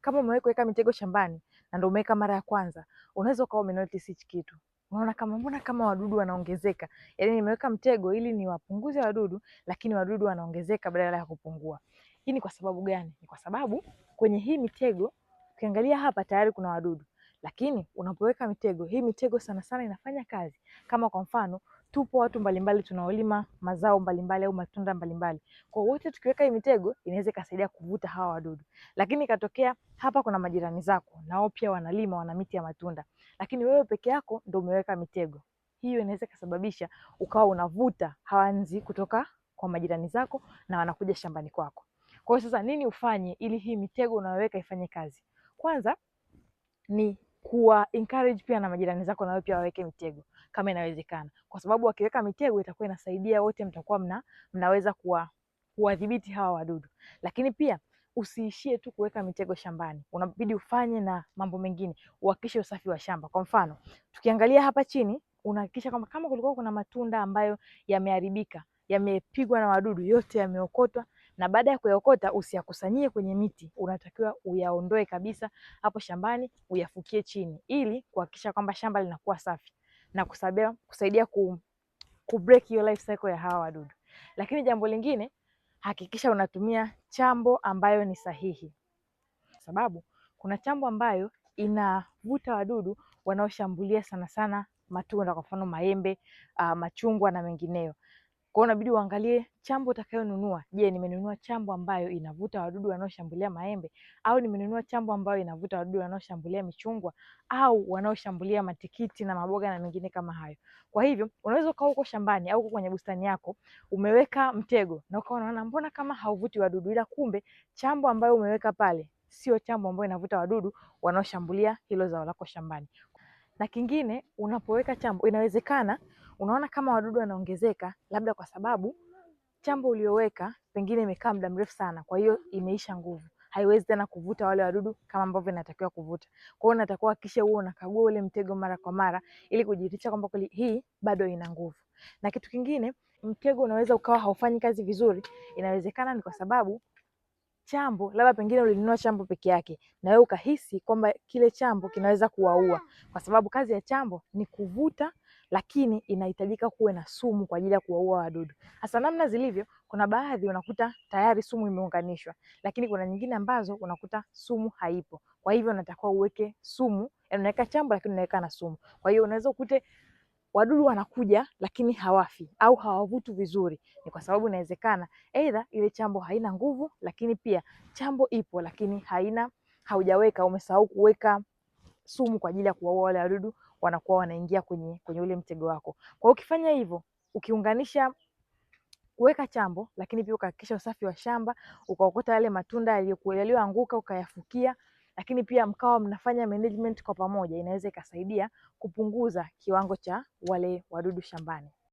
kama umewahi kuweka mitego shambani na ndio umeweka mara ya kwanza, unaweza ukawa umenotice hichi kitu. Unaona kama mbona kama wadudu wanaongezeka? Yaani nimeweka mtego ili niwapunguze wadudu, lakini wadudu wanaongezeka badala ya kupungua. Hii ni kwa sababu gani? Ni kwa sababu kwenye hii mitego ukiangalia hapa tayari kuna wadudu. Lakini unapoweka mitego, hii mitego sana sana inafanya kazi. Kama kwa mfano, tupo watu mbalimbali tunaolima mazao mbalimbali au matunda mbalimbali. Kwa wote tukiweka hii mitego, inaweza ikasaidia kuvuta hawa wadudu. Lakini ikatokea hapa kuna majirani zako, nao pia wanalima, wana miti ya matunda. Lakini wewe peke yako ndio umeweka mitego. Hiyo inaweza kusababisha ukawa unavuta hawa nzi kutoka kwa majirani zako na wanakuja shambani kwako. Kwa hiyo sasa nini ufanye ili hii mitego unayoweka ifanye kazi? Kwanza ni kuwa encourage pia na majirani zako na wao pia waweke mitego kama inawezekana. Kwa sababu wakiweka mitego itakuwa inasaidia wote, mtakuwa mnaweza kuwadhibiti hawa wadudu. Lakini pia usiishie tu kuweka mitego shambani. Unabidi ufanye na mambo mengine. Uhakikishe usafi wa shamba. Kwa mfano, tukiangalia hapa chini, unahakikisha kwamba kama kulikuwa kuna matunda ambayo yameharibika, yamepigwa na wadudu, yote yameokotwa, na baada ya kuyaokota usiyakusanyie kwenye miti. Unatakiwa uyaondoe kabisa hapo shambani, uyafukie chini ili kuhakikisha kwamba shamba linakuwa safi na kusaidia break your life cycle ya hawa wadudu. Lakini jambo lingine, hakikisha unatumia chambo ambayo ni sahihi. Sababu kuna chambo ambayo inavuta wadudu wanaoshambulia sana sana matunda, kwa mfano maembe, machungwa na mengineyo. Kwa hiyo unabidi uangalie chambo utakayonunua. Je, nimenunua chambo ambayo inavuta wadudu wanaoshambulia maembe, au nimenunua chambo ambayo inavuta wadudu wanaoshambulia michungwa au wanaoshambulia matikiti na maboga na mengine kama hayo. Kwa hivyo unaweza ukawa uko shambani au uko kwenye bustani yako umeweka mtego na ukawa unaona mbona kama hauvuti wadudu, ila kumbe chambo ambayo umeweka pale sio chambo ambayo inavuta wadudu wanaoshambulia hilo zao lako shambani. Na kingine, unapoweka chambo inawezekana unaona kama wadudu wanaongezeka, labda kwa sababu chambo ulioweka pengine imekaa muda mrefu sana, kwa hiyo imeisha nguvu, haiwezi tena kuvuta wale wadudu kama ambavyo inatakiwa kuvuta. Kwa hiyo unatakiwa hakikisha huo unakagua ule mtego mara kwa mara ili kujiridhisha kwamba kweli hii bado ina nguvu. Na kitu kingine, mtego unaweza ukawa haufanyi kazi vizuri. Inawezekana ni kwa sababu chambo, labda pengine ulinunua chambo peke yake na wewe ukahisi kwamba kile chambo kinaweza kuwaua, kwa sababu kazi ya chambo ni kuvuta, lakini inahitajika kuwe na sumu kwa ajili ya kuwaua wadudu. Hasa namna zilivyo, kuna baadhi unakuta tayari sumu imeunganishwa, lakini kuna nyingine ambazo unakuta sumu haipo. Kwa hivyo unatakiwa uweke sumu, yaani unaweka chambo lakini unaweka na sumu. Kwa hiyo unaweza ukute wadudu wanakuja lakini hawafi au hawavutu vizuri. Ni kwa sababu inawezekana aidha ile chambo haina nguvu, lakini pia chambo ipo lakini haujaweka, umesahau kuweka sumu kwa ajili ya kuwaua wale wadudu wanakuwa wanaingia kwenye ule mtego wako. Kwa hiyo ukifanya hivyo, ukiunganisha kuweka chambo lakini pia ukahakikisha usafi wa shamba, ukaokota yale matunda yaliyoanguka ukayafukia, lakini pia mkawa mnafanya management kwa pamoja, inaweza ikasaidia kupunguza kiwango cha wale wadudu shambani.